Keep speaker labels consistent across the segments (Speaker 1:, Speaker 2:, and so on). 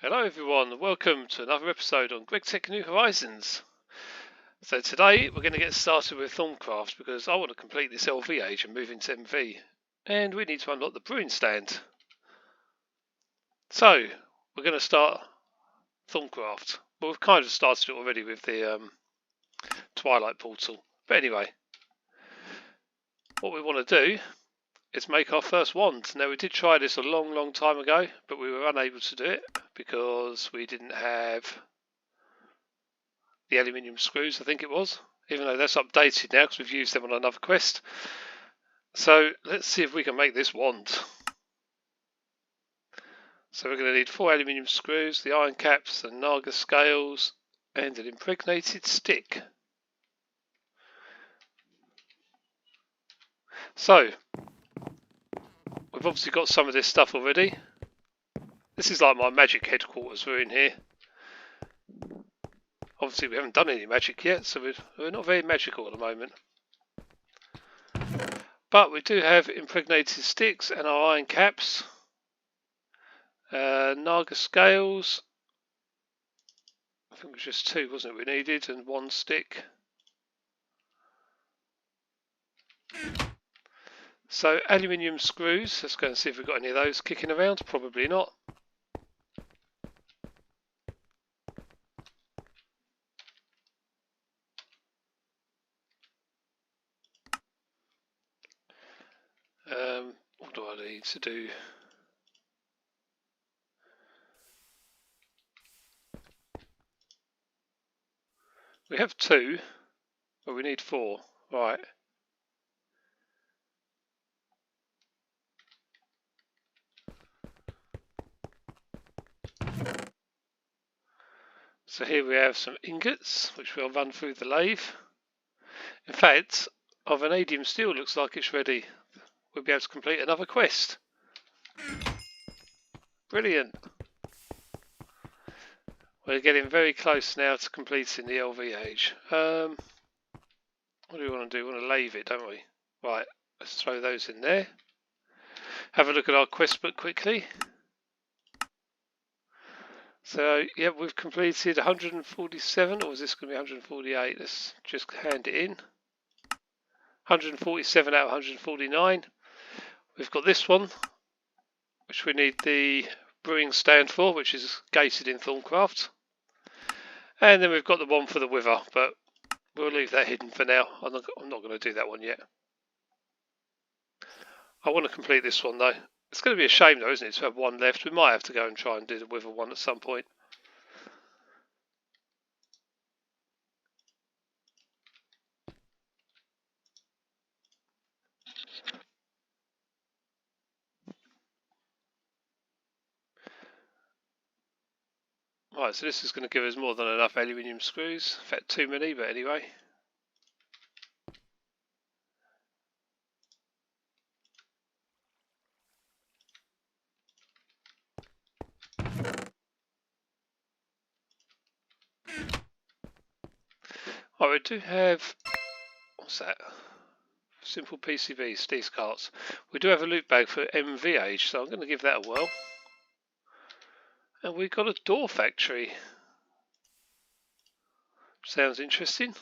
Speaker 1: Hello everyone, welcome to another episode on GregTech New Horizons. So today we're going to get started with Thaumcraft because I want to complete this LV age and move into MV. And we need to unlock the brewing stand. So we're going to start Thaumcraft. Well, we've kind of started it already with the Twilight portal. But anyway, what we want to do is make our first wand. Now we did try this a long time ago, but we were unable to do it because we didn't have the aluminium screws, I think it was, even though that's updated now because we've used them on another quest. So let's see if we can make this wand. So we're going to need 4 aluminium screws, the iron caps, the Naga scales, and an impregnated stick. So we've obviously got some of this stuff already. This is like my magic headquarters. We're in here. Obviously we haven't done any magic yet, so we're not very magical at the moment. But we do have impregnated sticks and our iron caps, Naga scales. I think it was just 2, wasn't it, we needed, and 1 stick. So aluminium screws, let's go and see if we've got any of those kicking around. Probably not. What do I need to do? We have 2, but we need 4. Right. So here we have some ingots, which we'll run through the lathe. In fact, our vanadium steel looks like it's ready. We'll be able to complete another quest. Brilliant. We're getting very close now to completing the LV age. What do we want to do? We want to lathe it, don't we? Right, let's throw those in there. Have a look at our quest book quickly. So, yeah, we've completed 147, or is this going to be 148? Let's just hand it in. 147 out of 149. We've got this one, which we need the brewing stand for, which is gated in Thaumcraft. And then we've got the one for the wither, but we'll leave that hidden for now. I'm not going to do that one yet. I want to complete this one though. It's going to be a shame though, isn't it, to have one left. We might have to go and try and do the wither one at some point. Right, so this is going to give us more than enough aluminium screws. In fact, too many, but anyway. Right, we do have, what's that? Simple PCBs, these carts. We do have a loot bag for MVH, so I'm going to give that a whirl. And we've got a door factory. Sounds interesting.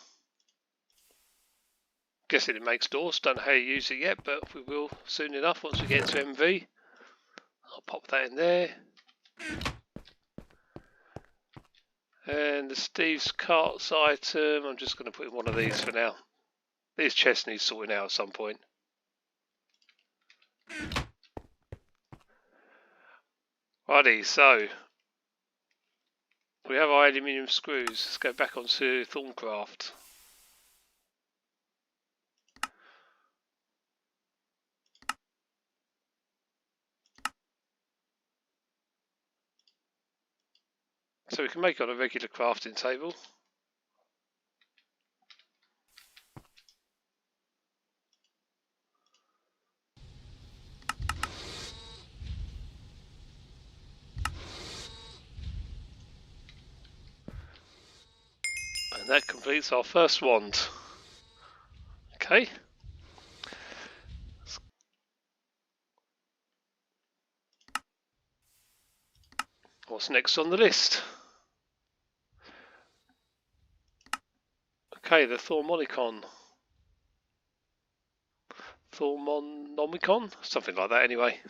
Speaker 1: Guessing it makes doors. Don't know how you use it yet, but we will soon enough once we get into MV. I'll pop that in there. And the Steve's carts item, I'm just going to put in one of these for now. These chests need sorting out at some point. Righty, so we have our aluminium screws. Let's go back onto Thaumcraft. So we can make on a regular crafting table. And that completes our first wand. Okay. What's next on the list? Okay, the Thaumonomicon. Thaumonomicon? Something like that anyway.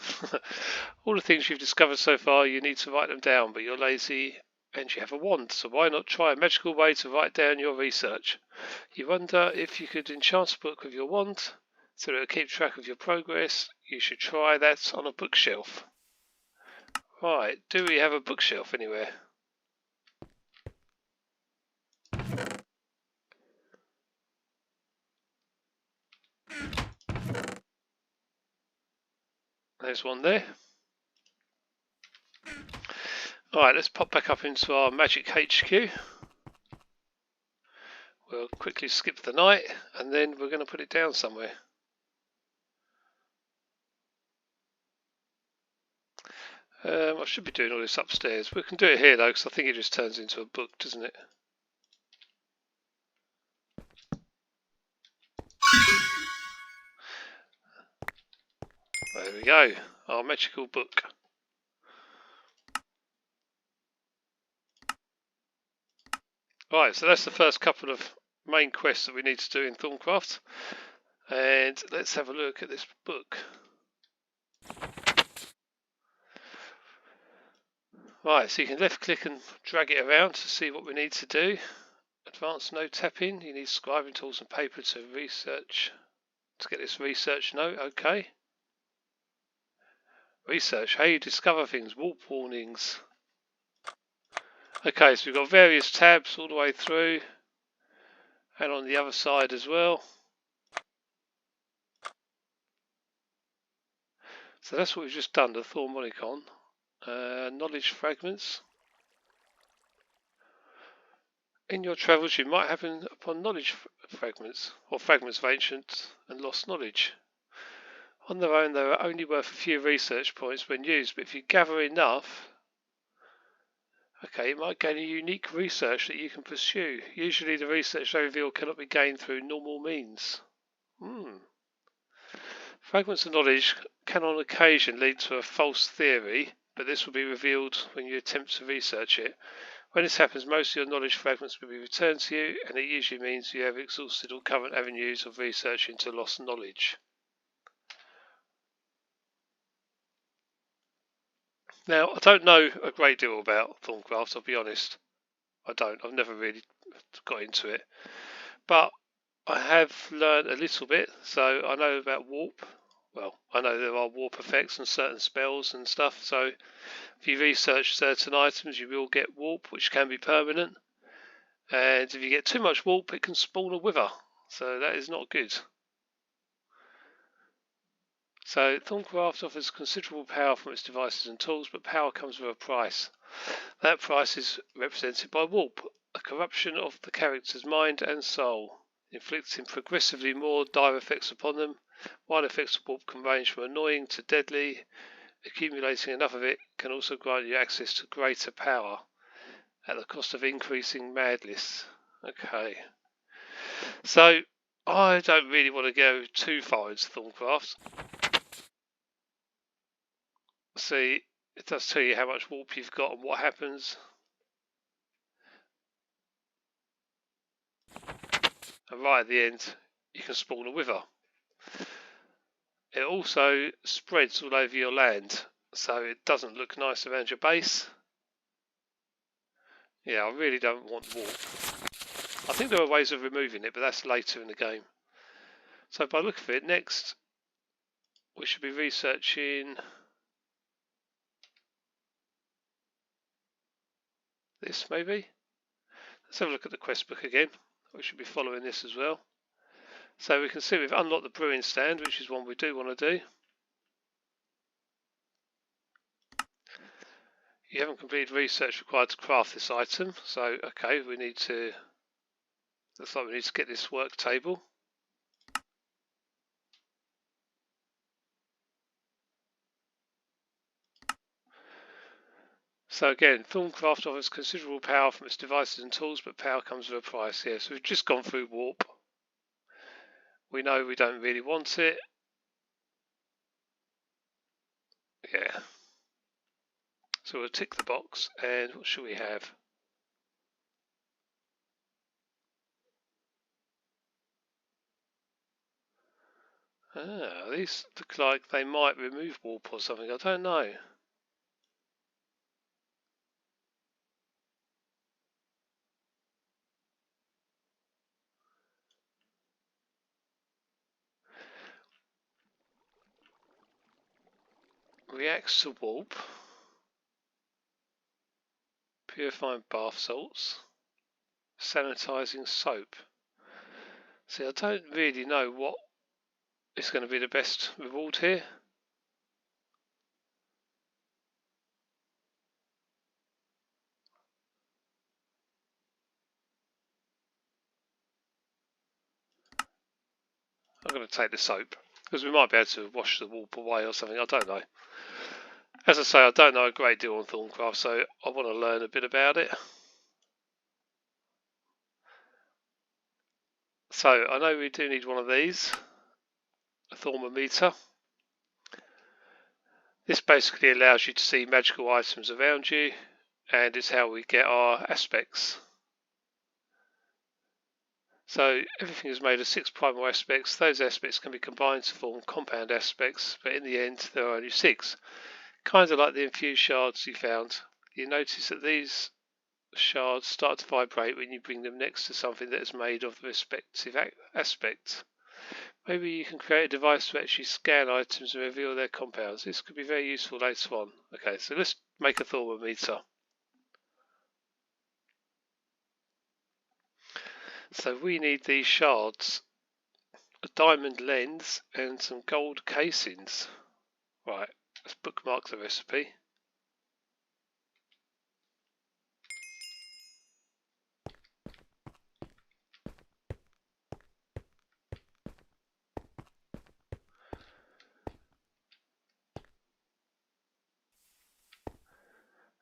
Speaker 1: All the things you've discovered so far, you need to write them down, but you're lazy and you have a wand, so why not try a magical way to write down your research? You wonder if you could enchant a book with your wand, so it'll keep track of your progress. You should try that on a bookshelf. Right, do we have a bookshelf anywhere? There's one there. Alright, let's pop back up into our magic HQ. We'll quickly skip the night and then we're going to put it down somewhere. I should be doing all this upstairs. We can do it here though, because I think it just turns into a book, doesn't it? There we go, our magical book. Right, so that's the first couple of main quests that we need to do in Thaumcraft. And let's have a look at this book. Right, so you can left click and drag it around to see what we need to do. Advanced note tapping, you need scribing tools and paper to research, to get this research note, okay. Research, how you discover things, warp warnings. Okay, so we've got various tabs all the way through and on the other side as well. So that's what we've just done, the Thaumonomicon. Knowledge fragments. In your travels you might happen upon knowledge fragments, or fragments of ancient and lost knowledge. On their own they are only worth a few research points when used, but if you gather enough, okay, it might gain a unique research that you can pursue. Usually the research they reveal cannot be gained through normal means. Fragments of knowledge can on occasion lead to a false theory, but this will be revealed when you attempt to research it. When this happens, most of your knowledge fragments will be returned to you, and it usually means you have exhausted all current avenues of research into lost knowledge. Now, I don't know a great deal about Thaumcraft, I'll be honest. I don't. I've never really got into it. But I have learned a little bit, so I know about warp. Well, I know there are warp effects and certain spells and stuff, so if you research certain items you will get warp, which can be permanent, and if you get too much warp it can spawn a wither, so that is not good. So Thaumcraft offers considerable power from its devices and tools, but power comes with a price. That price is represented by warp, a corruption of the character's mind and soul, inflicting progressively more dire effects upon them. While effects of warp can range from annoying to deadly, accumulating enough of it can also grant you access to greater power at the cost of increasing madness. Okay. So, I don't really want to go too far into Thaumcraft. See, it does tell you how much warp you've got and what happens. And right at the end, you can spawn a wither. It also spreads all over your land, so it doesn't look nice around your base. Yeah, I really don't want warp. I think there are ways of removing it, but that's later in the game. So by the look of it, next we should be researching this maybe. Let's have a look at the quest book again. We should be following this as well. So we can see we've unlocked the brewing stand, which is one we do want to do. You haven't completed research required to craft this item, so okay, we need to, looks like we need to get this work table. So again, Thaumcraft offers considerable power from its devices and tools, but power comes with a price here. So we've just gone through warp. We know we don't really want it. Yeah. So we'll tick the box, and what should we have? Ah, these look like they might remove warp or something, I don't know. Reacts to warp. Purifying bath salts. Sanitizing soap. See, I don't really know what is going to be the best reward here. I'm going to take the soap, because we might be able to wash the warp away or something, I don't know. As I say, I don't know a great deal on Thaumcraft, so I want to learn a bit about it. So, I know we do need one of these, a Thaumometer. This basically allows you to see magical items around you, and it's how we get our aspects. So everything is made of 6 primal aspects. Those aspects can be combined to form compound aspects, but in the end there are only 6. Kind of like the infused shards you found. You notice that these shards start to vibrate when you bring them next to something that is made of the respective aspect. Maybe you can create a device to actually scan items and reveal their compounds. This could be very useful later on. Okay, so let's make a Thaumometer. So we need these shards, a diamond lens and some gold casings. Right, let's bookmark the recipe.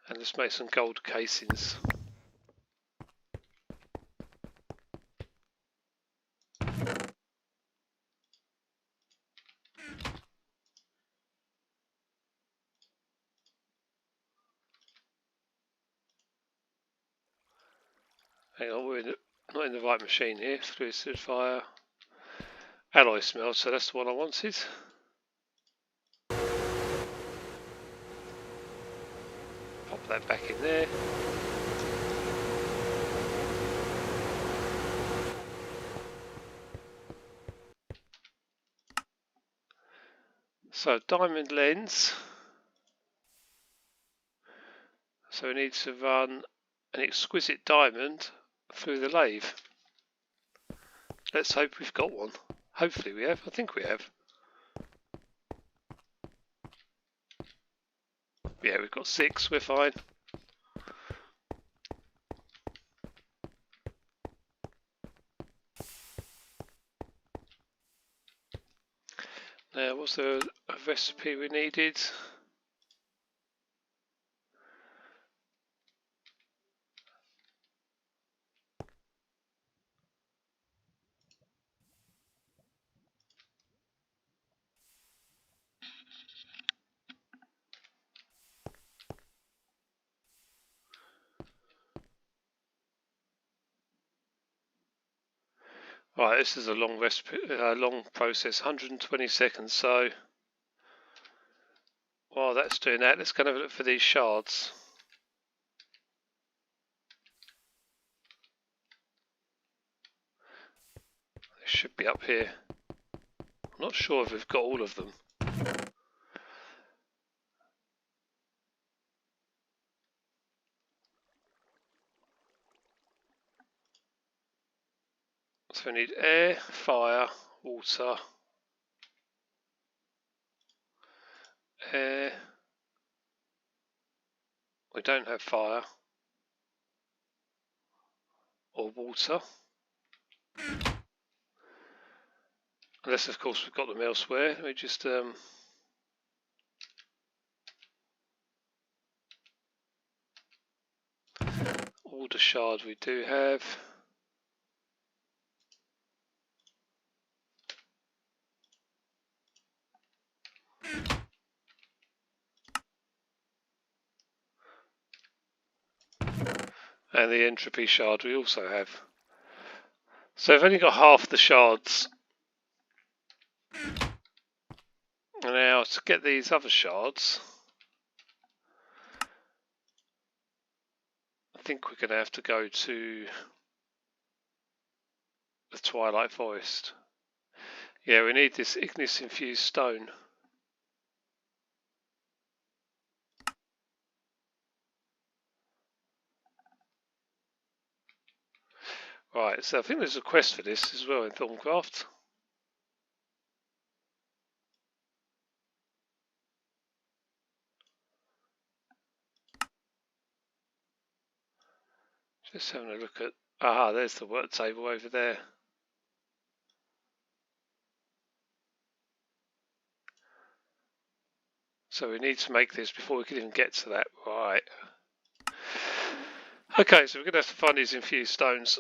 Speaker 1: And let's make some gold casings. Hang on, we're not in the right machine here. Fluid solidifier, alloy smelt, so that's the one I wanted. Pop that back in there. So diamond lens. So we need to run an exquisite diamond through the lathe. Let's hope we've got one. Hopefully we have. I think we have. Yeah, we've got 6. We're fine. Now, was there a recipe we needed? Right, this is a long recipe, long process, 120 seconds. So while that's doing that, let's go and have a look for these shards. They should be up here. I'm not sure if we've got all of them. So we need air, fire, water, air. We don't have fire or water. Unless of course we've got them elsewhere. Let me just all the shards we do have. And the entropy shard we also have. So I've only got half the shards. And now to get these other shards, I think we're going to have to go to the Twilight Forest. Yeah, we need this ignis infused stone. Right, so I think there's a quest for this as well in Thaumcraft. Just having a look at... Ah, there's the work table over there. So we need to make this before we can even get to that. Right. Okay, so we're going to have to find these infused stones.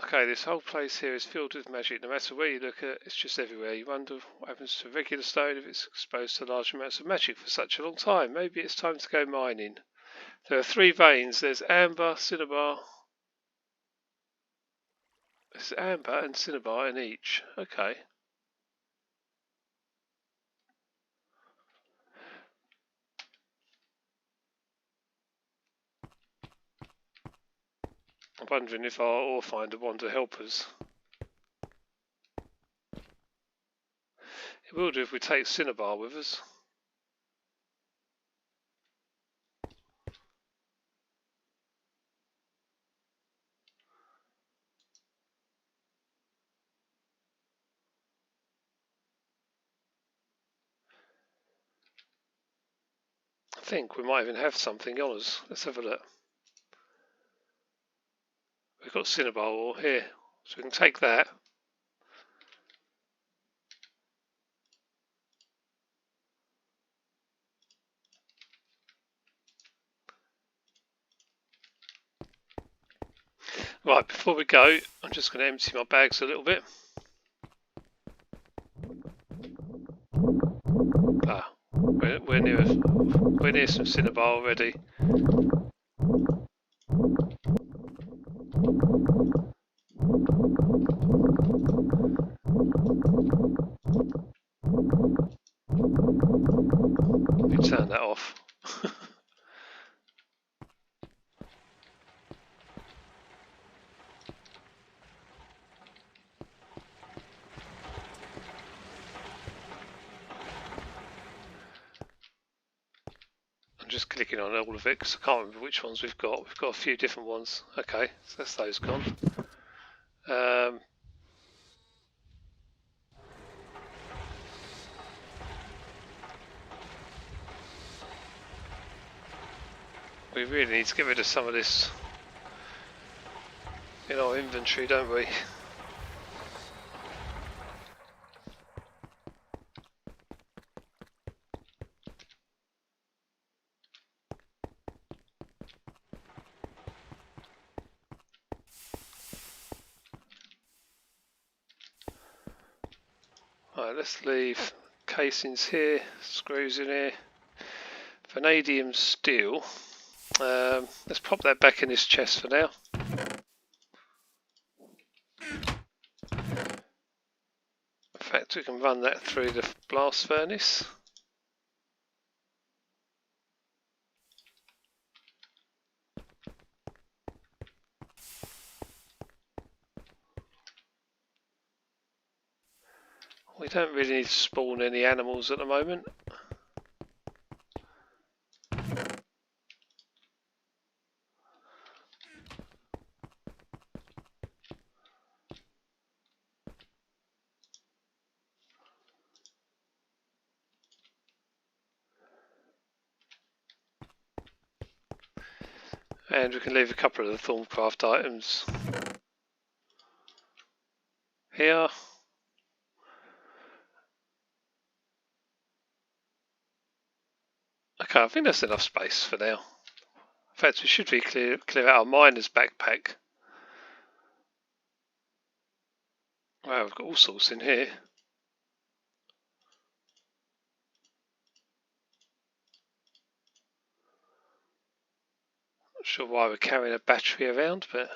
Speaker 1: Okay, this whole place here is filled with magic. No matter where you look at it, it's just everywhere. You wonder what happens to a regular stone if it's exposed to large amounts of magic for such a long time. Maybe it's time to go mining. There are 3 veins. There's amber, cinnabar. There's amber and cinnabar in each. Okay. I'm wondering if our ore finder want to help us. It will do if we take cinnabar with us. I think we might even have something on us. Let's have a look. We've got cinnabar ore here, so we can take that. Right, before we go, I'm just going to empty my bags a little bit. Ah, we're near some cinnabar already. Let me turn that off. I'm just clicking on all of it because I can't remember which ones we've got. We've got a few different ones. Okay, so that's those gone. We really need to get rid of some of this in our inventory, don't we? Right, let's leave casings here, screws in here, vanadium steel. Let's pop that back in this chest for now. In fact, we can run that through the blast furnace. We don't really need to spawn any animals at the moment. And we can leave a couple of the Thaumcraft items here. Okay, I think that's enough space for now. In fact, we should clear out our miner's backpack. Wow, we've got all sorts in here. Not sure why we're carrying a battery around, but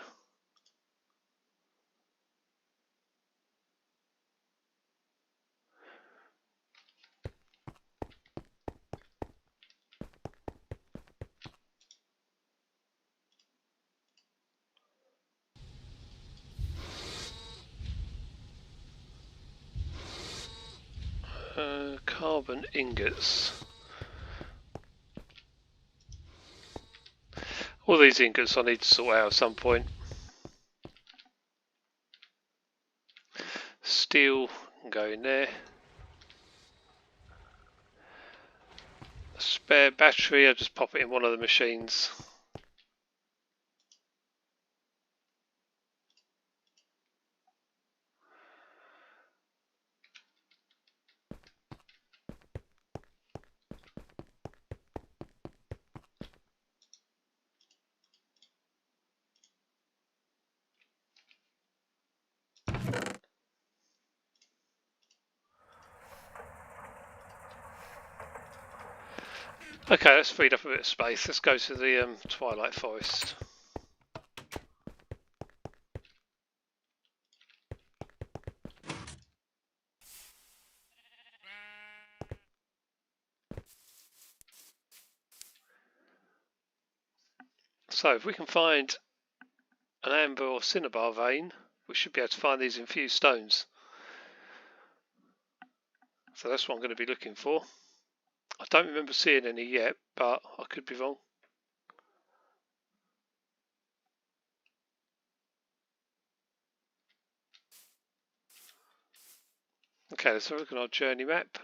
Speaker 1: carbon ingots. All these ingots I need to sort out at some point. Steel can go in there. A spare battery, I'll just pop it in one of the machines. Okay, that's freed up a bit of space. Let's go to the Twilight Forest. So if we can find an amber or cinnabar vein, we should be able to find these infused stones. So that's what I'm going to be looking for. I don't remember seeing any yet, but I could be wrong. Okay, let's have a look at our journey map.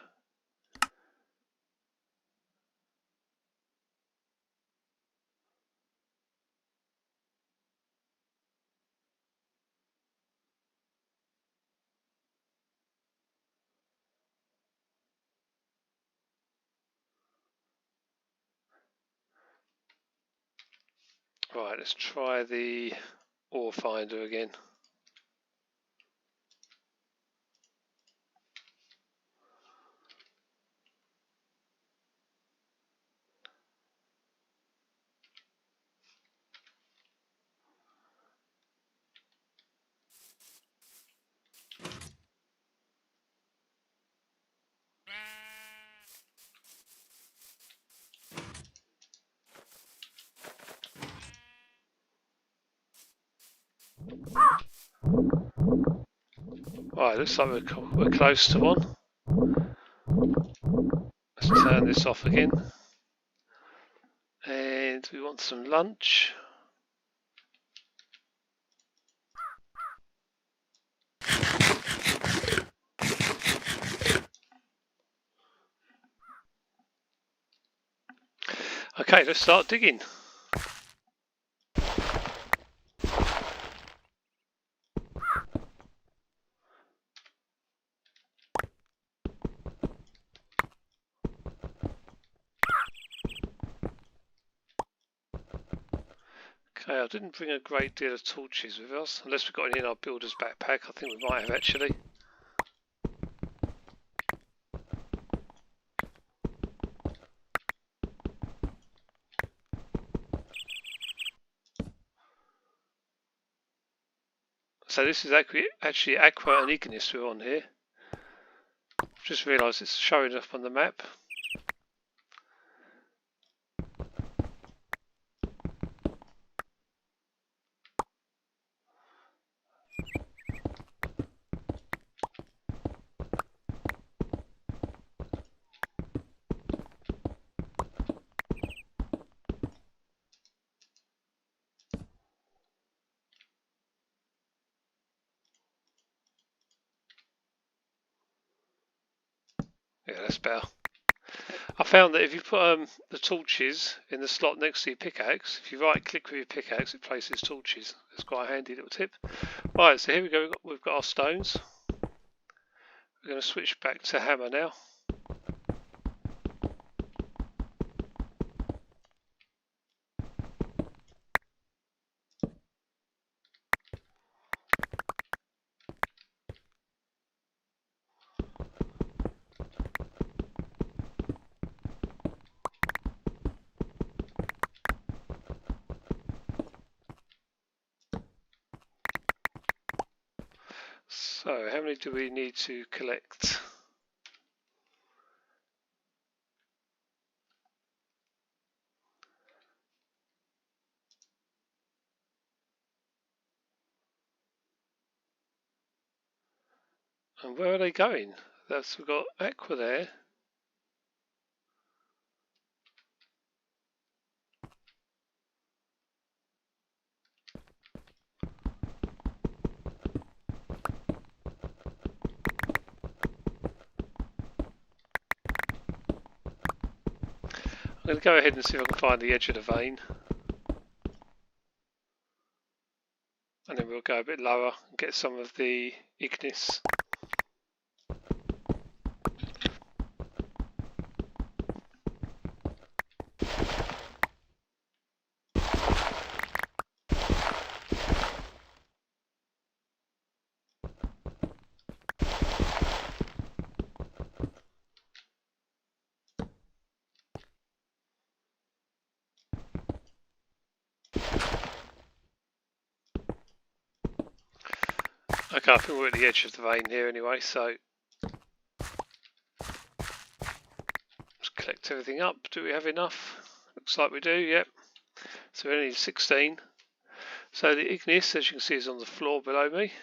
Speaker 1: Right, let's try the ore finder again. Right, looks like we're close to one. Let's turn this off again. And we want some lunch. Okay, let's start digging. Okay, I didn't bring a great deal of torches with us, unless we've got any in our builder's backpack. I think we might have actually. So this is actually Aqua and Ignis we're on here. I've just realised it's showing up on the map. Yeah, that's better. I found that if you put the torches in the slot next to your pickaxe, if you right click with your pickaxe, it places torches. It's quite a handy little tip. Right, so here we go. We've got our stones. We're going to switch back to hammer now. many do we need to collect? And where are they going? We've got aqua there. I'm going to go ahead and see if I can find the edge of the vein. And then we'll go a bit lower and get some of the ignis. Okay, I think we're at the edge of the vein here anyway, so let's collect everything up. Do we have enough? Looks like we do, yep. So we only need 16. So the ignis, as you can see, is on the floor below me.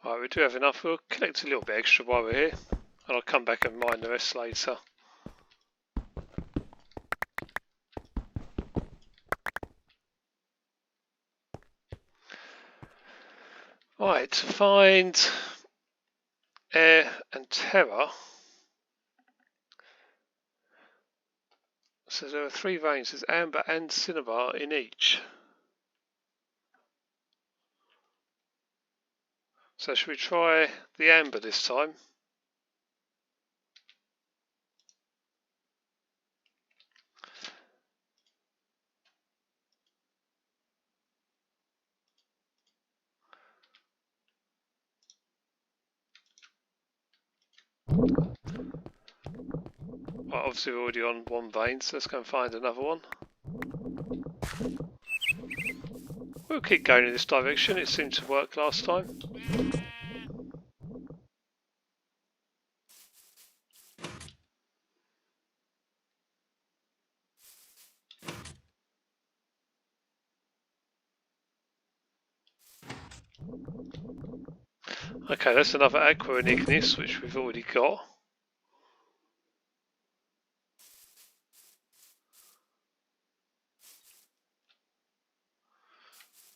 Speaker 1: Right, we do have enough. We'll collect a little bit extra while we're here, and I'll come back and mine the rest later. Right, to find air and terror. So there are 3 veins, there's amber and cinnabar in each. So should we try the amber this time? Well, obviously we're already on 1 vein, so let's go and find another one. We'll keep going in this direction, it seemed to work last time. Okay, that's another aqua and ignis, which we've already got.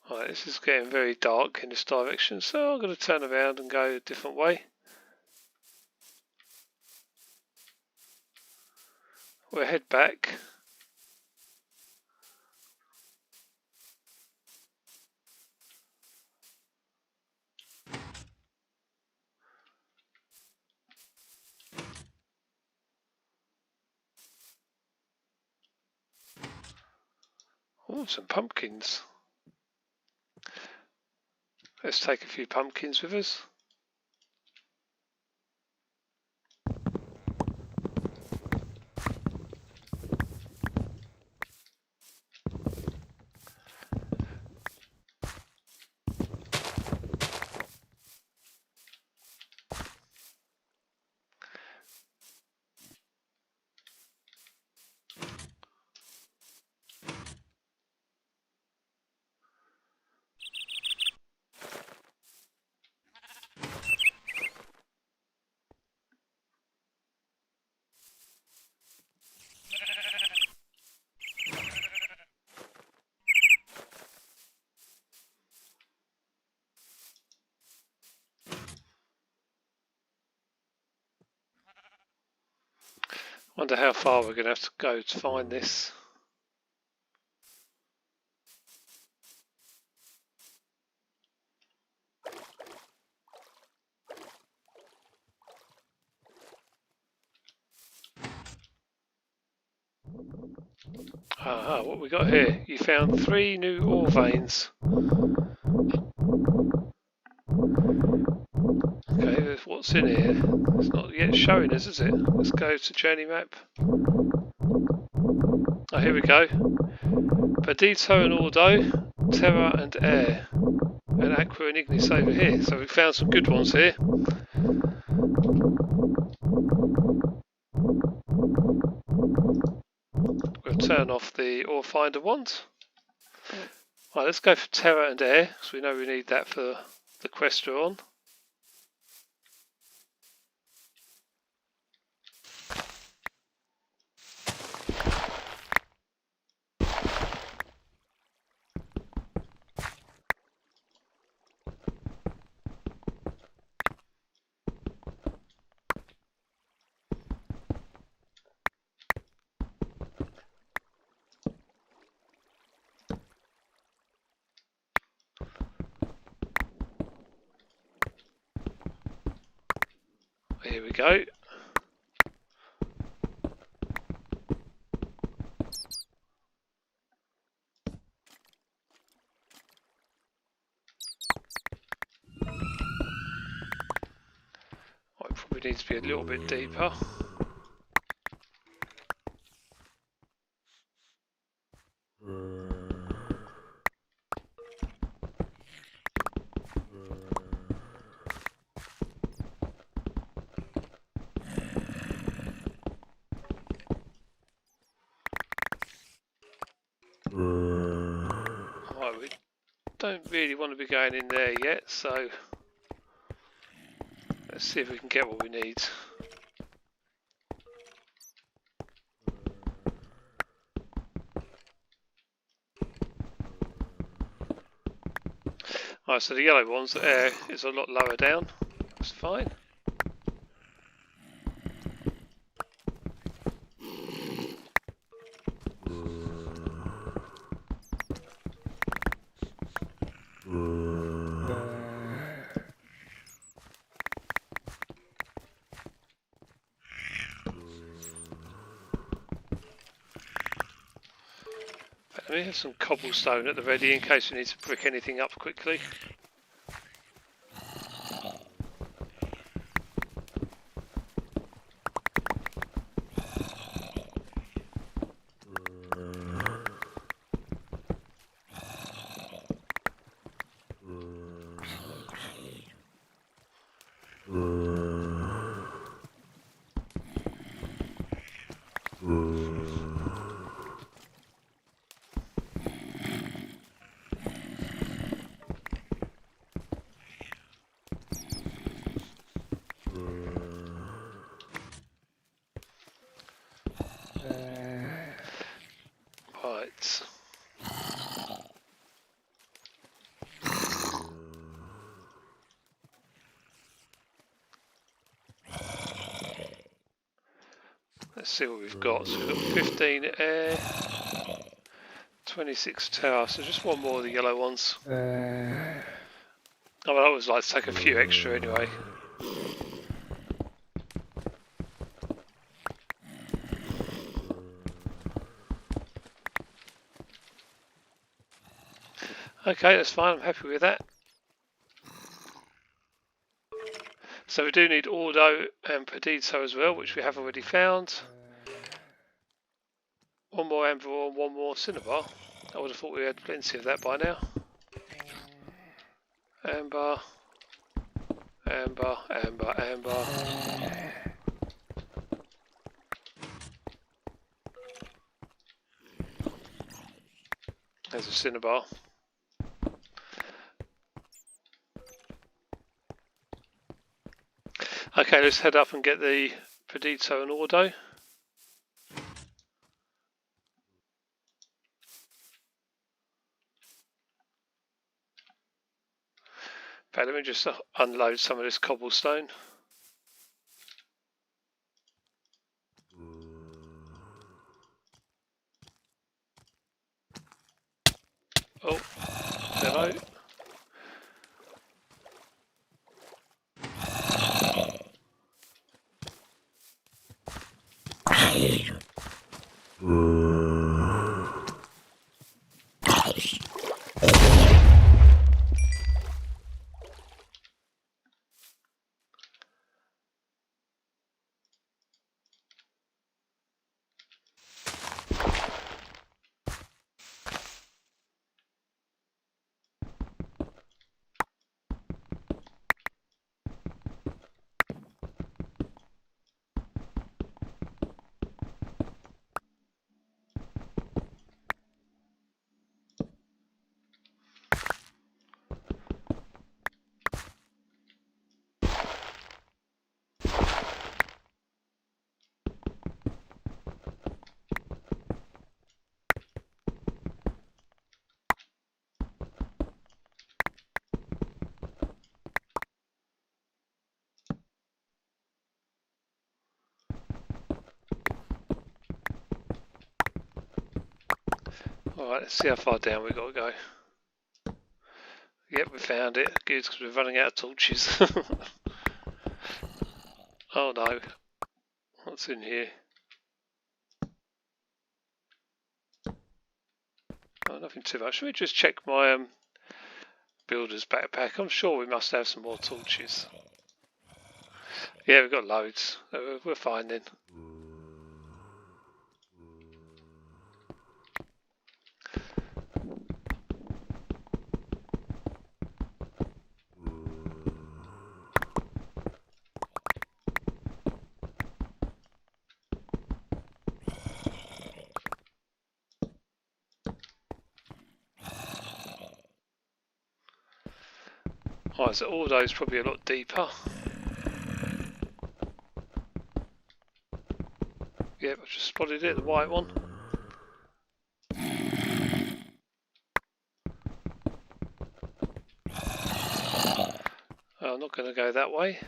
Speaker 1: Right, this is getting very dark in this direction, so I'm going to turn around and go a different way. We'll head back. Oh, some pumpkins. Let's take a few pumpkins with us. Wonder how far we're going to have to go to find this. Aha, what we got here? You found 3 new ore veins. Okay, what's in here? It's not yet showing us, is it? Let's go to journey map. Oh, here we go. Perdito and Ordo, Terra and Air, and Aqua and Ignis over here. So we found some good ones here. We'll turn off the ore finder wand. Right, let's go for Terra and Air, because we know we need that for the quest we're on. Here we go. It probably needs to be a little bit deeper. Right, we don't really want to be going in there yet, so let's see if we can get what we need. Right, so the yellow one's air is a lot lower down. That's fine. Let me have some cobblestone at the ready in case we need to brick anything up quickly. Right. Let's see what we've got. So we've got 15 air, 26 tower, so just one more of the yellow ones. I mean, I always like to take a few extra anyway. Okay, that's fine, I'm happy with that. So we do need Ordo and Perdito as well, which we have already found. One more amber ore and one more cinnabar. I would have thought we had plenty of that by now. Amber, amber, amber, amber. There's a cinnabar. Okay, let's head up and get the Perdito and Ordo. Okay, let me just unload some of this cobblestone. Hello. Alright, let's see how far down we've got to go. Yep, we found it. Good, because we're running out of torches. Oh no. What's in here? Oh, nothing too much. Should we just check my builder's backpack? I'm sure we must have some more torches. Yeah, we've got loads. We're fine then. Alright, so all those probably a lot deeper. Yep, I've just spotted it, the white one. Oh, I'm not going to go that way.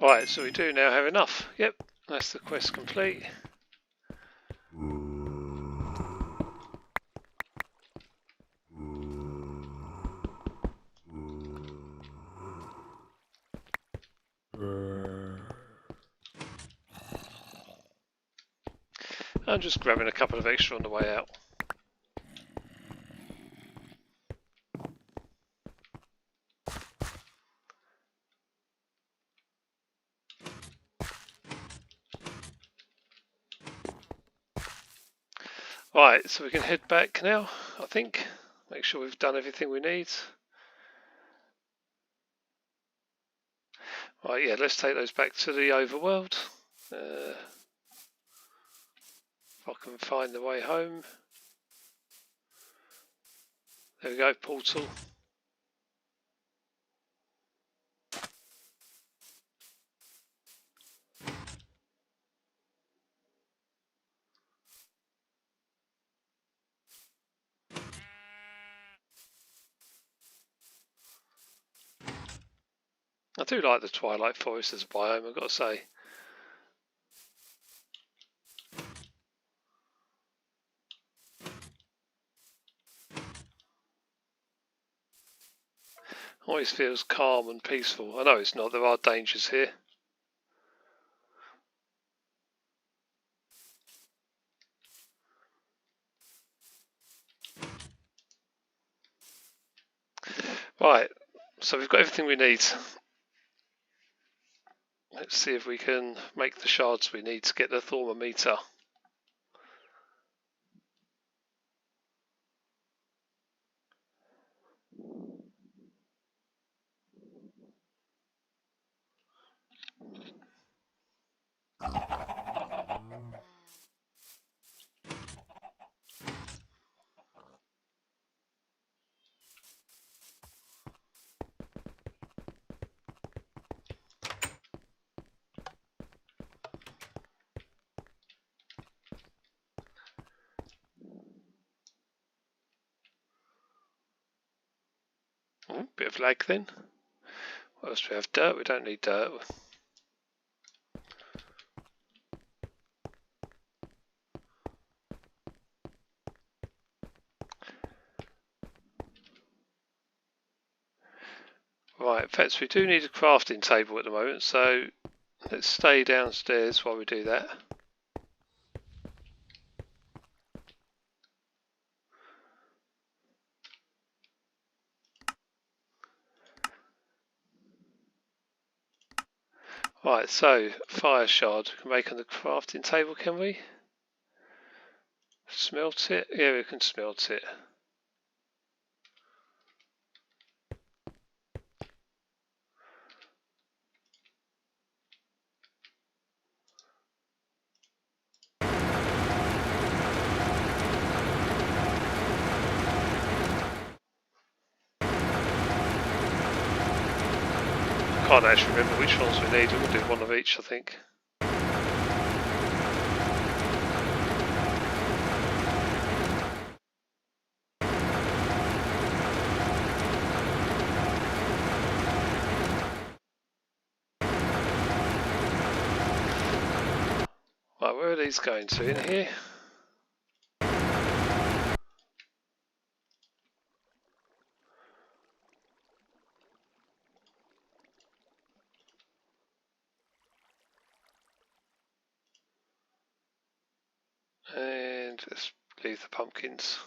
Speaker 1: Right, so we do now have enough. Yep, that's the quest complete. I'm just grabbing a couple of extra on the way out. Right, so we can head back now, I think. Make sure we've done everything we need. Right, yeah, let's take those back to the overworld. If I can find the way home. There we go, portal. I do like the Twilight Forest as a biome, I've got to say. Always feels calm and peaceful. I know it's not, there are dangers here. Right, so we've got everything we need. Let's see if we can make the shards we need to get the Thaumometer. Bit of lag then. What else do we have? Dirt? We don't need dirt. Right, in fact we do need a crafting table at the moment, so let's stay downstairs while we do that. Right, so fire shard we can make on the crafting table, can we? Smelt it? Yeah, we can smelt it. I can't actually remember which ones we need. We'll do one of each, I think. Right, where are these going to? In here? And let's leave the pumpkins.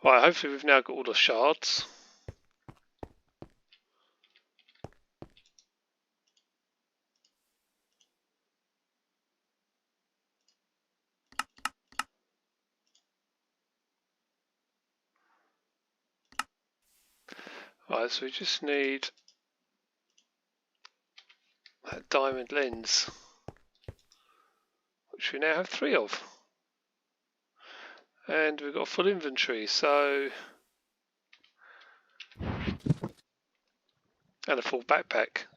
Speaker 1: Right, hopefully we've now got all the shards. Right, so we just need that diamond lens, which we now have 3 of. And we've got a full inventory, so... and a full backpack.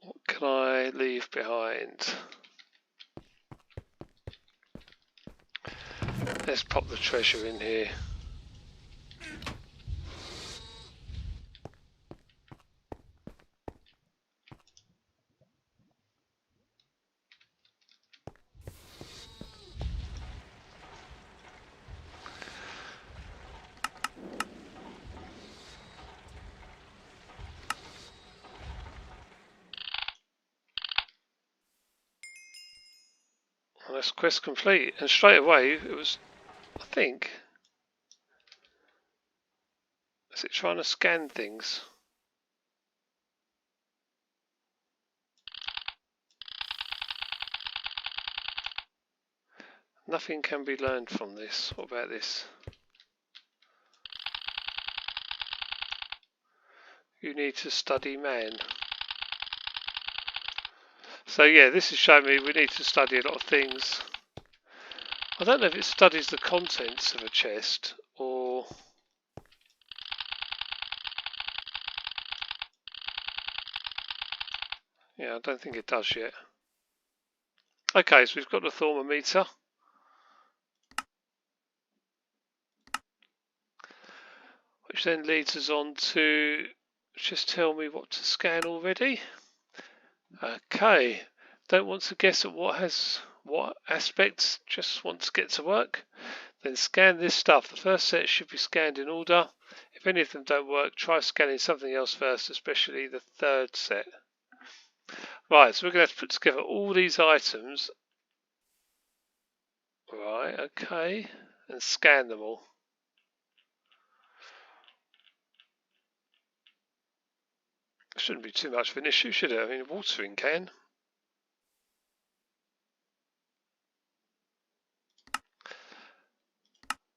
Speaker 1: What can I leave behind? Let's pop the treasure in here. And that's quest complete. And straight away it was, I think... is it trying to scan things? Nothing can be learned from this. What about this? You need to study man. So yeah, this is showing me we need to study a lot of things. I don't know if it studies the contents of a chest or... yeah, I don't think it does yet. Okay, so we've got the Thaumometer. Which then leads us on to just tell me what to scan already. Okay, don't want to guess at what has what aspects, just want to get to work. Then scan this stuff. The first set should be scanned in order. If any of them don't work, try scanning something else first, especially the third set. Right, so we're going to have to put together all these items Right, okay. And scan them all. Shouldn't be too much of an issue, should it? I mean, watering can.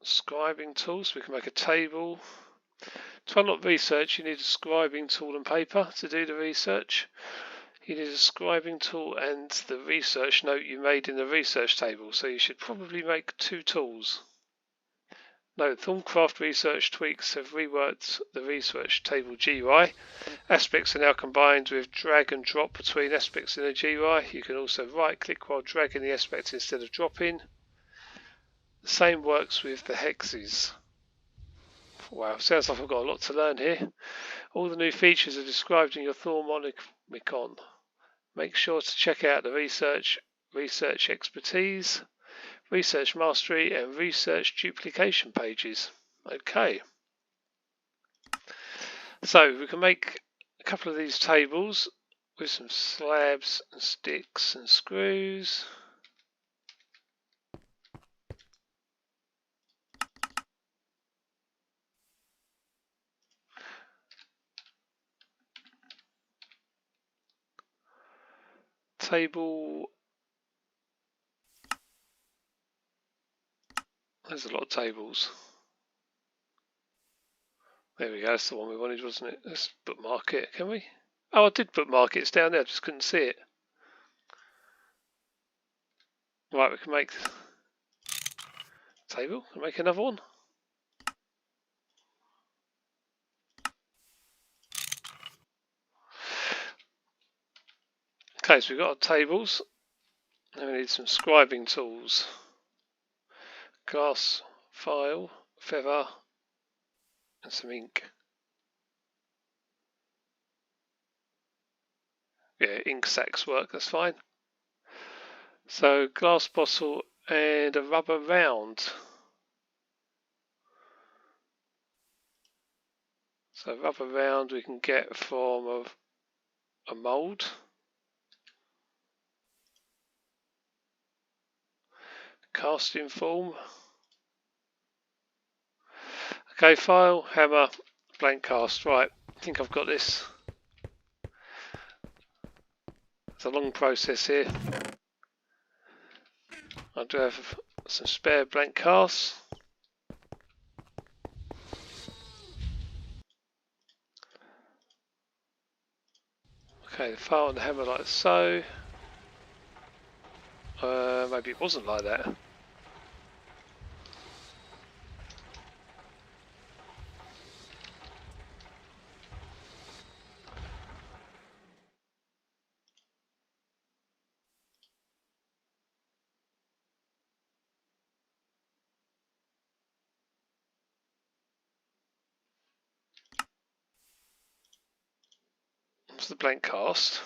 Speaker 1: Scribing tools, we can make a table. To unlock research, you need a scribing tool and paper to do the research. You need a scribing tool and the research note you made in the research table, so you should probably make 2 tools. Note, Thaumcraft research tweaks have reworked the research table GUI. Aspects are now combined with drag and drop between aspects in a GUI. You can also right click while dragging the aspect instead of dropping. The same works with the hexes. Wow, sounds like I've got a lot to learn here. All the new features are described in your Thaumonomicon. Make sure to check out the research expertise, research mastery and research duplication pages. Okay. So we can make a couple of these tables with some slabs and sticks and screws. Table. There's a lot of tables. There we go, that's the one we wanted, wasn't it? Let's bookmark it, can we? Oh, I did bookmark it, it's down there, I just couldn't see it. Right, we can make a table, and make another one. Okay, so we've got our tables, and we need some scribing tools. Glass, file, feather, and some ink. Yeah, ink sacks work, that's fine. So, glass bottle and a rubber round. So, rubber round we can get from a mould. Casting form. Okay, file, hammer, blank cast. Right, I think I've got this. It's a long process here. I do have some spare blank casts. Okay, the file and the hammer like so. Maybe it wasn't like that. It's the blank cast.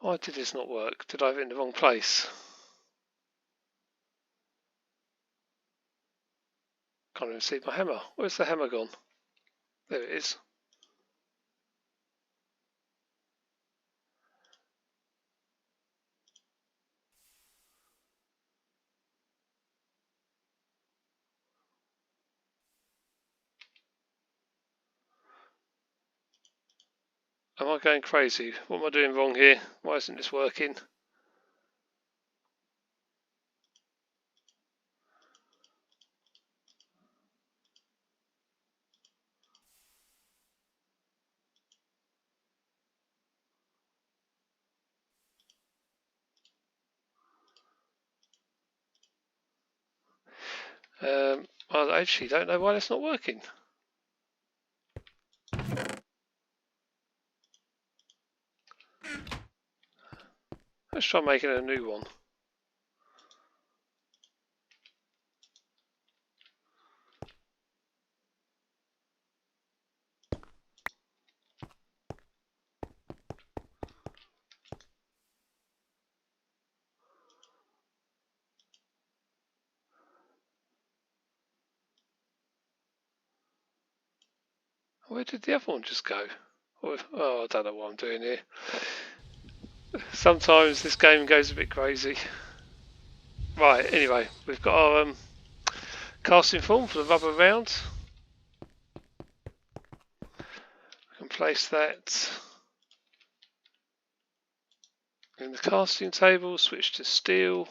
Speaker 1: Why did this not work? Did I have it in the wrong place? Can't even see my hammer. Where's the hammer gone? There it is. Am I going crazy? What am I doing wrong here? Why isn't this working? I actually don't know why that's not working. Let's try making a new one. Where did the other one just go? Oh, I don't know what I'm doing here. Sometimes this game goes a bit crazy. Right, anyway, we've got our casting form for the rubber round. We can place that in the casting table, switch to steel.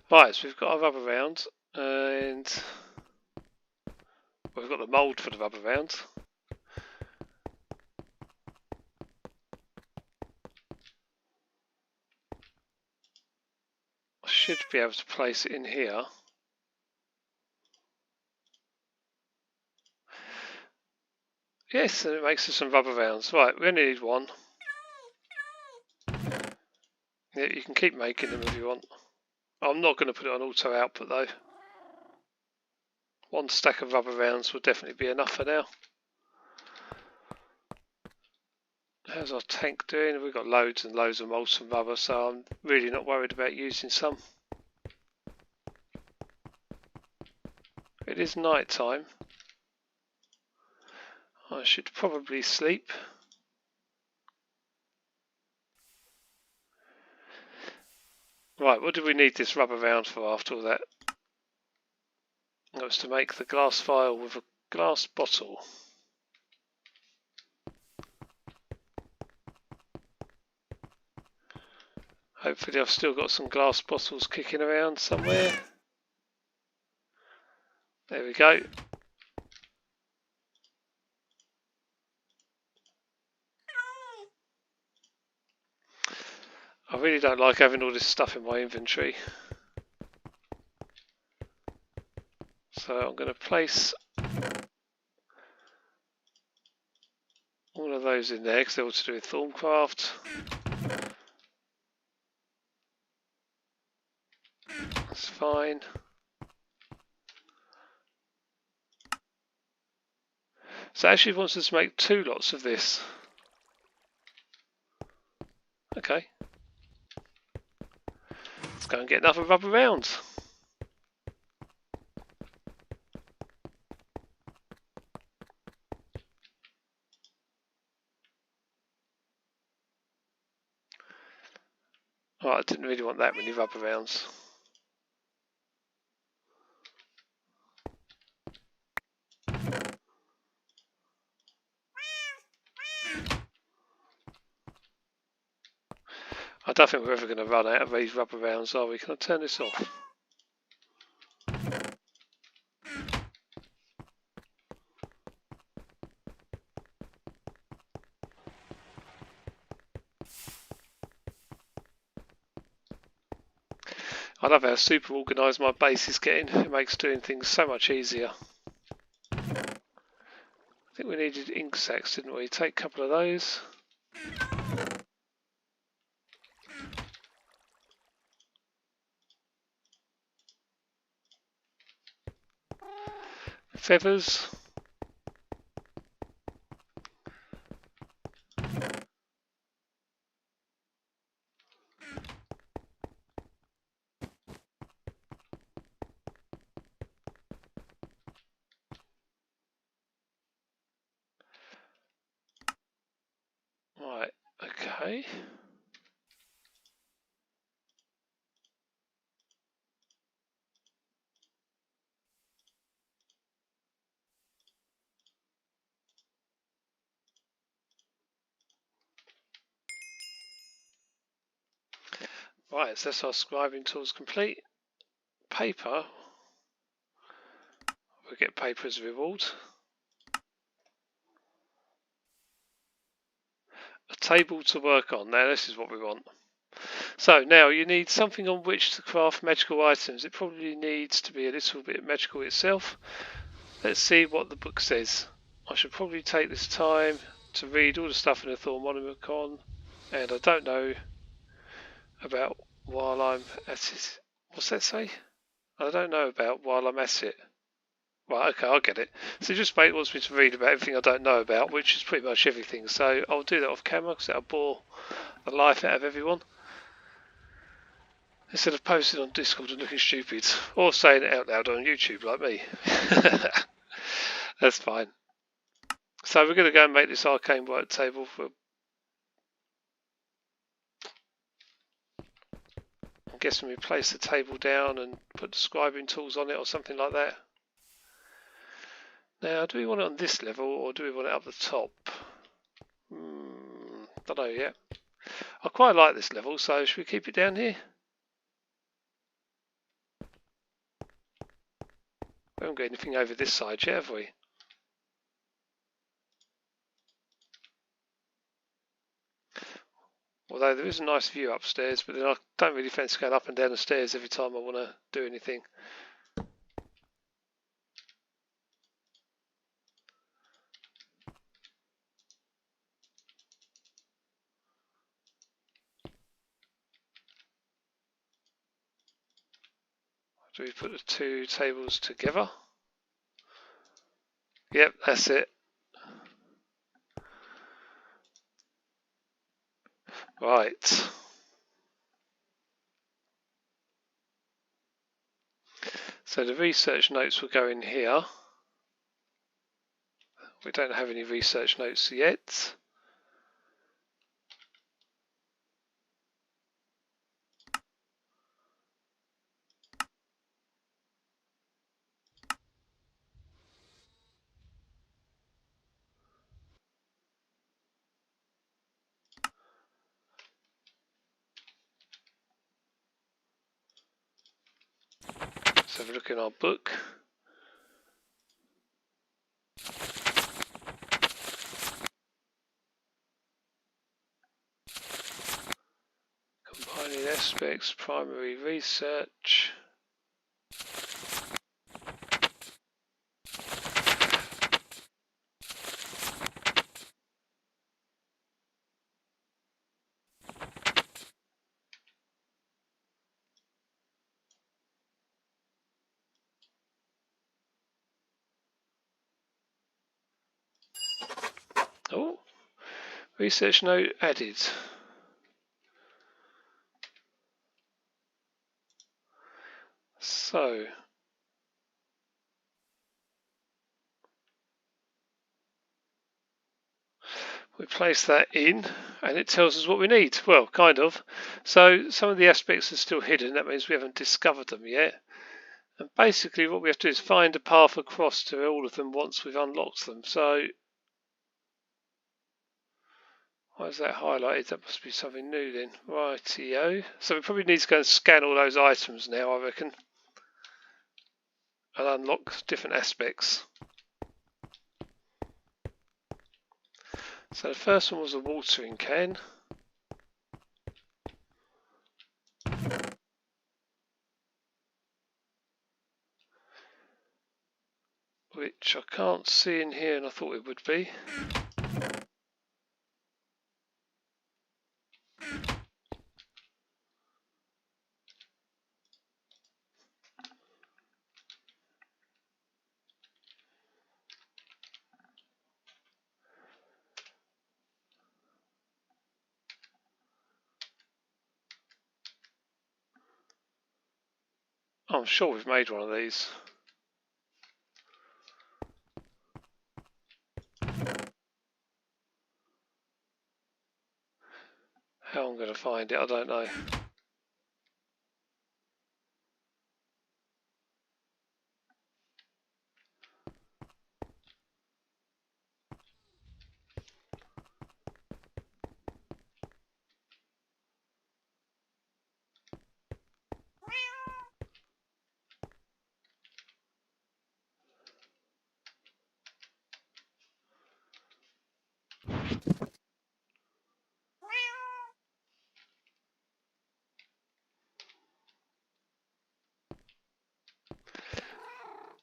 Speaker 1: Right, so we've got our rubber round, and we've got the mould for the rubber round. I should be able to place it in here. Yes, and it makes us some rubber rounds. Right, we only need one. Yeah, you can keep making them if you want. I'm not going to put it on auto output though. One stack of rubber rounds will definitely be enough for now. How's our tank doing? We've got loads and loads of molten rubber, so I'm really not worried about using some. It is night time. I should probably sleep. Right, what do we need this rubber round for after all that? That was to make the glass vial with a glass bottle. Hopefully I've still got some glass bottles kicking around somewhere. There we go. I really don't like having all this stuff in my inventory. So I'm going to place all of those in there because they're all to do with Thaumcraft. That's fine. So actually it wants us to make 2 lots of this. Okay. Let's go and get another rubber round. Right, I didn't really want that many rubber rounds. I don't think we're ever going to run out of these rubber rounds, are we? Can I turn this off? I love how super organised my base is getting. It makes doing things so much easier. I think we needed ink sacks, didn't we? Take a couple of those. Feathers. Right, okay. Right, so that's our scribing tools complete. Paper. We'll get paper as a reward. A table to work on. Now this is what we want. So now you need something on which to craft magical items. It probably needs to be a little bit magical itself. Let's see what the book says. I should probably take this time to read all the stuff in the Thaumonomicon, and I don't know about while I'm at it. What's that say? I don't know about while I'm at it. Right, okay, I get it. So just mate wants me to read about everything I don't know about, which is pretty much everything. So I'll do that off camera because that'll bore the life out of everyone. Instead of posting on Discord and looking stupid, or saying it out loud on YouTube like me. That's fine. So we're going to go and make this arcane work table for. I'm guessing we place the table down and put the scribing tools on it or something like that. Now, do we want it on this level or do we want it up the top? Don't know yet. I quite like this level, so should we keep it down here? We haven't got anything over this side yet, have we? Although there is a nice view upstairs, but then I don't really fancy going up and down the stairs every time I want to do anything. Do we put the two tables together? Yep, that's it. Right. So the research notes will go in here. We don't have any research notes yet. Let's have a look in our book. Combining aspects, primary research. Oh, research note added. So, we place that in and it tells us what we need. Well, kind of. So some of the aspects are still hidden. That means we haven't discovered them yet. And basically what we have to do is find a path across to all of them once we've unlocked them. So, why is that highlighted? That must be something new then. Rightio. So we probably need to go and scan all those items now, I reckon. And unlock different aspects. So the first one was a watering can. Which I can't see in here and I thought it would be. I'm sure we've made one of these. How I'm going to find it, I don't know.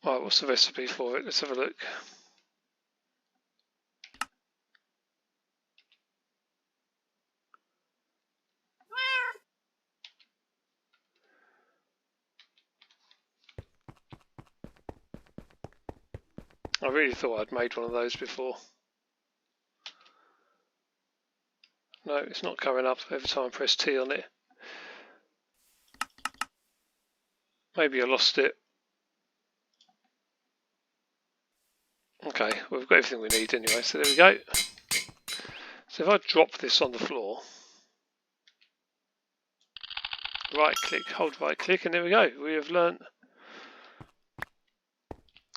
Speaker 1: Right, what's the recipe for it? Let's have a look. I really thought I'd made one of those before. No, it's not coming up every time I press T on it. Maybe I lost it. Okay, well, we've got everything we need anyway, so there we go. So if I drop this on the floor, right click, hold right click, and there we go. We have learnt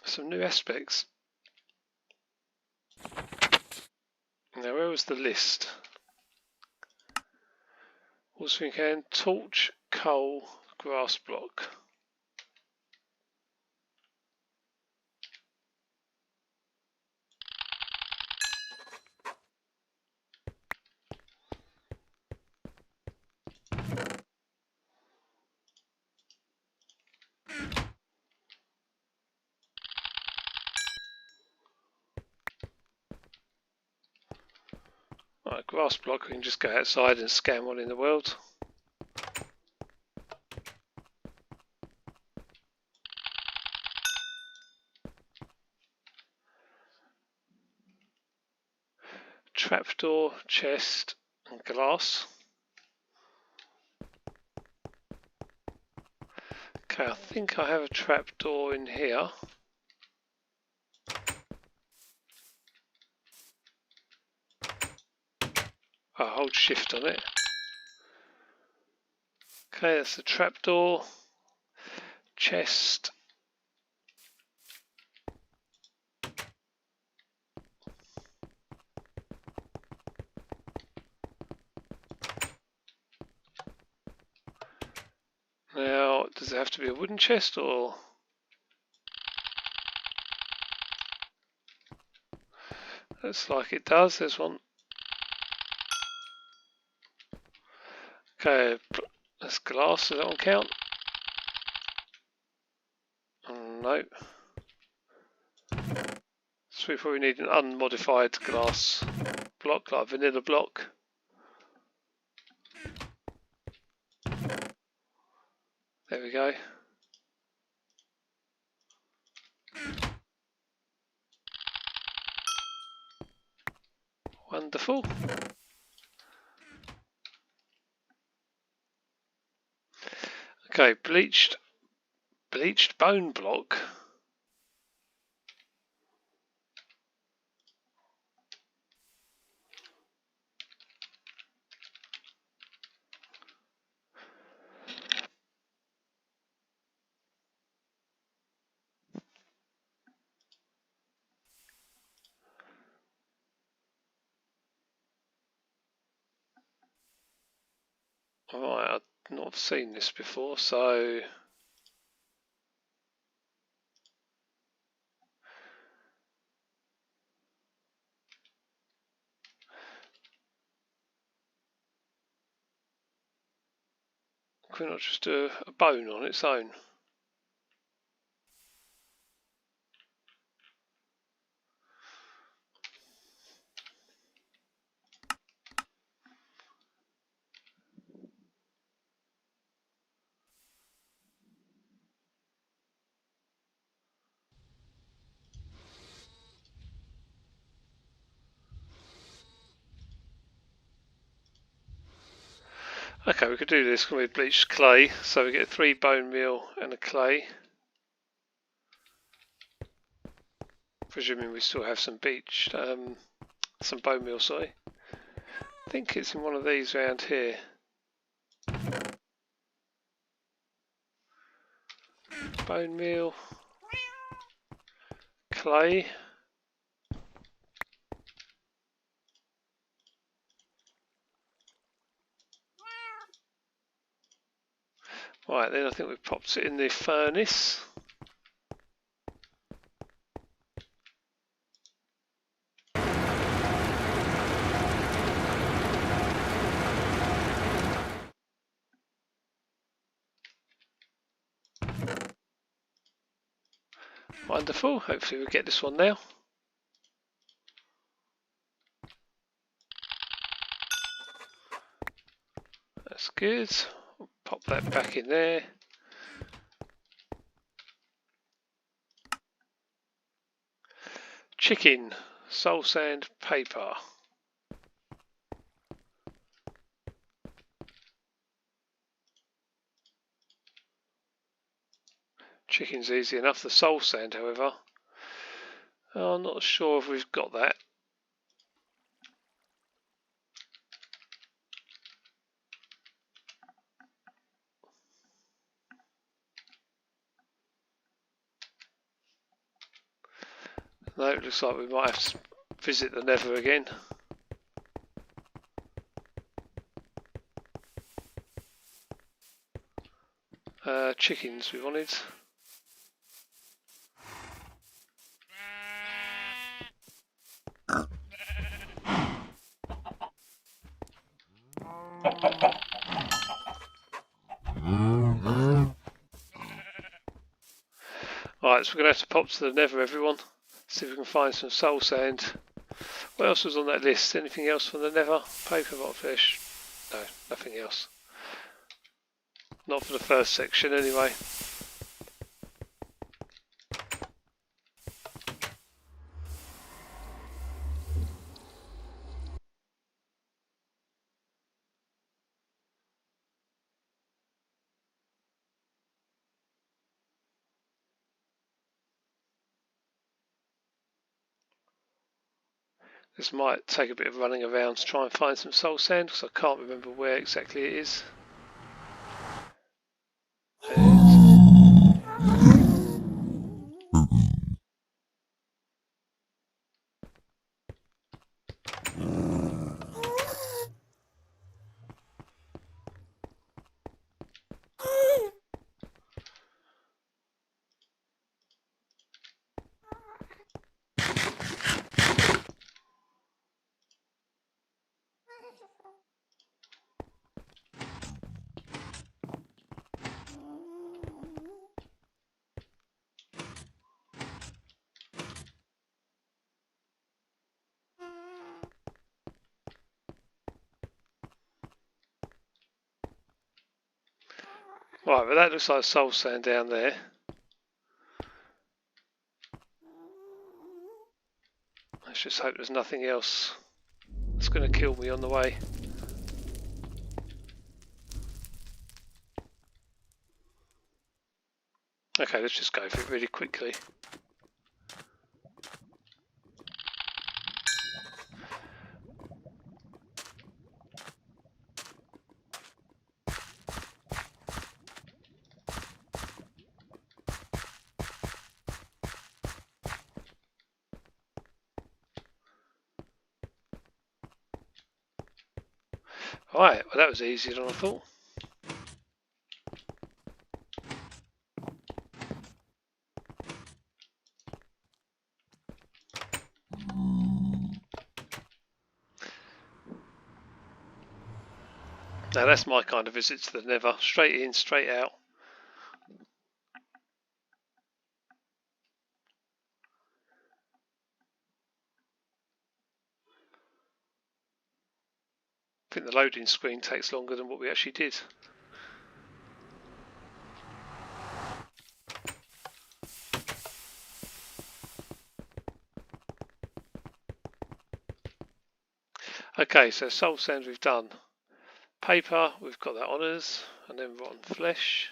Speaker 1: some new aspects. Now, where was the list? Also, we can torch, coal, grass block. Right, grass block, we can just go outside and scan one in the world. Trapdoor, chest, and glass. Okay, I think I have a trapdoor in here. I'll hold shift on it. Okay, that's the trapdoor, chest. Now, does it have to be a wooden chest or? Looks like it does, there's one. Okay, that's glass, does that one count? No. So we probably need an unmodified glass block, like a vanilla block. There we go. Wonderful. Okay, bleached bone block. Alright, I've not seen this before, so could we not just do a bone on its own? Okay, we could do this with bleached clay, so we get 3 bone meal and a clay. Presuming we still have some some bone meal, sorry. I think it's in one of these around here. Bone meal, clay. Right, then I think we've popped it in the furnace. Wonderful, hopefully we'll get this one now. That's good. We'll pop that back in there. Chicken, soul sand, paper. Chicken's easy enough. The soul sand, however, I'm not sure if we've got that. No, it looks like we might have to visit the Nether again. Chickens we wanted. Alright, so we're going to have to pop to the Nether, everyone. See if we can find some soul sand. What else was on that list? Anything else from the Nether? Paper, rockfish? No, nothing else. Not for the first section anyway. This might take a bit of running around to try and find some soul sand because I can't remember where exactly it is. Right, but that looks like soul sand down there. Let's just hope there's nothing else that's going to kill me on the way. Okay, let's just go for it really quickly. Right, well that was easier than I thought. Now that's my kind of visit to the Nether. Straight in, straight out. I think the loading screen takes longer than what we actually did. Okay, so soul sand we've done. Paper, we've got that on us, and then rotten flesh.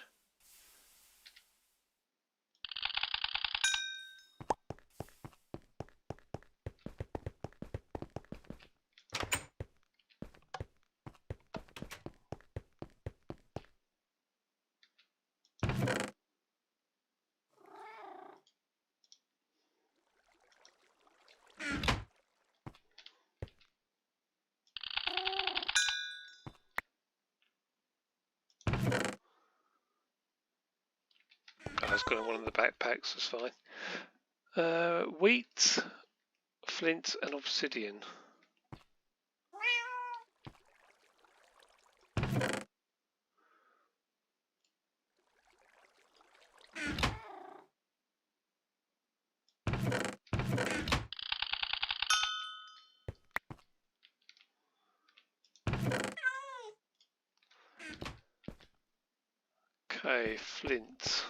Speaker 1: Oh, it's got one of the backpacks, that's fine. Wheat, flint and obsidian. Okay, flint.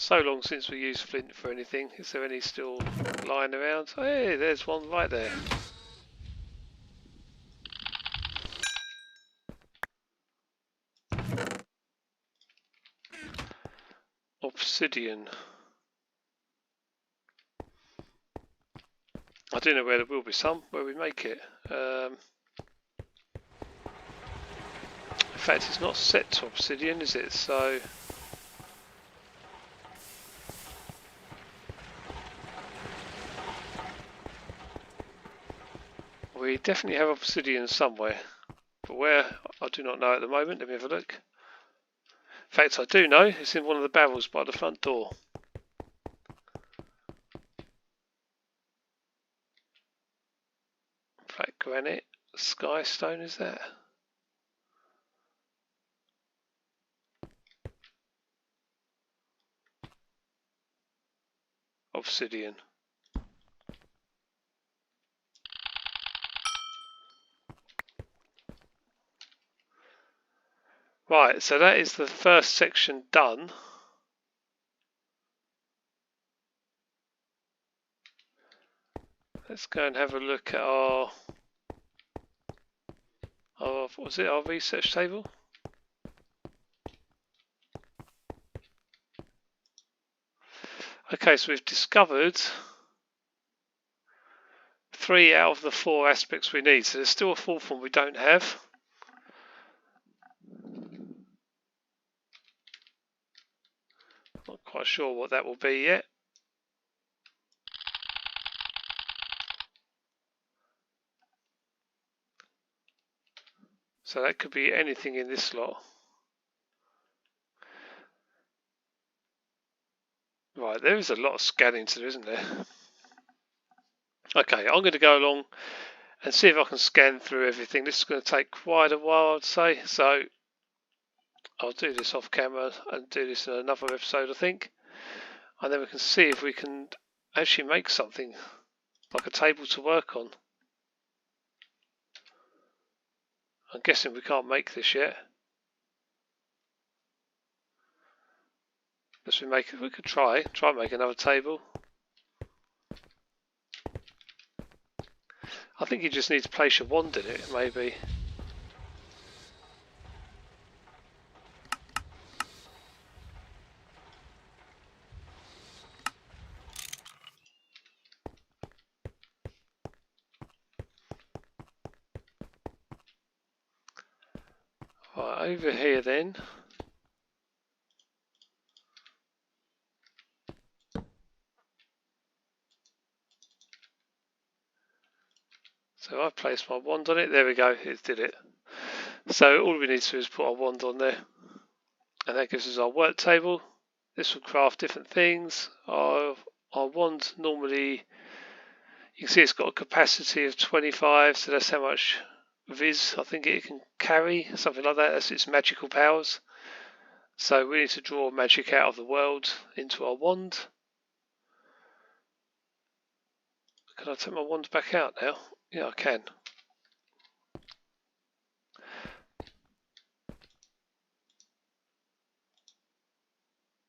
Speaker 1: So long since we used flint for anything. Is there any still lying around? Hey, there's one right there. Obsidian. I do know where there will be some, where we make it. In fact, it's not set to obsidian, is it? So we definitely have obsidian somewhere, but where, I do not know at the moment. Let me have a look. In fact, I do know, it's in one of the barrels by the front door. Black granite, sky stone, is that? Obsidian. Right, so that is the first section done. Let's go and have a look at our what was it, our research table? Okay, so we've discovered 3 out of the 4 aspects we need, so there's still a 4th one we don't have. Not quite sure what that will be yet. So that could be anything in this lot. Right, there is a lot of scanning to do, isn't there? Okay, I'm going to go along and see if I can scan through everything. This is going to take quite a while, I'd say, so I'll do this off camera and do this in another episode, I think, and then we can see if we can actually make something like a table to work on. I'm guessing we can't make this yet. We could try make another table. I think you just need to place your wand in it, maybe. Right, over here then. So I've placed my wand on it. There we go, it did it. So all we need to do is put our wand on there, and that gives us our work table. This will craft different things. Our wand normally, you can see it's got a capacity of 25, so that's how much viz I think it can carry, something like that. That's its magical powers. So we need to draw magic out of the world into our wand. Can I take my wand back out now? Yeah, I can.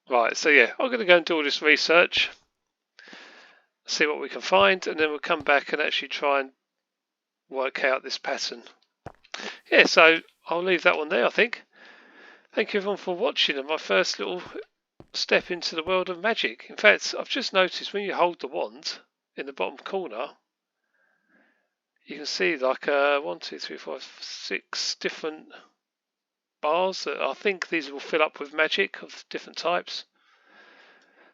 Speaker 1: Right, so yeah, I'm going to go and do all this research, see what we can find, and then we'll come back and actually try and work out this pattern. Yeah, so I'll leave that one there, I think. Thank you everyone for watching and my first little step into the world of magic. In fact, I've just noticed when you hold the wand in the bottom corner, you can see like 1, 2, 3, 4, 6 different bars that I think these will fill up with magic of different types.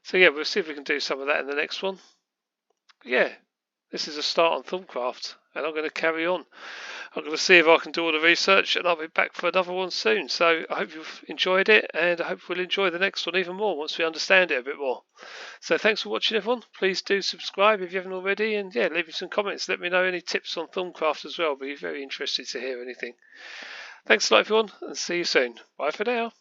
Speaker 1: So yeah, we'll see if we can do some of that in the next one. Yeah, this is a start on Thaumcraft, and I'm going to carry on. I'm going to see if I can do all the research, and I'll be back for another one soon. So I hope you've enjoyed it, and I hope we'll enjoy the next one even more once we understand it a bit more. So thanks for watching everyone. Please do subscribe if you haven't already, and yeah, leave me some comments. Let me know any tips on Thaumcraft as well. I'll be very interested to hear anything. Thanks a lot everyone, and see you soon. Bye for now.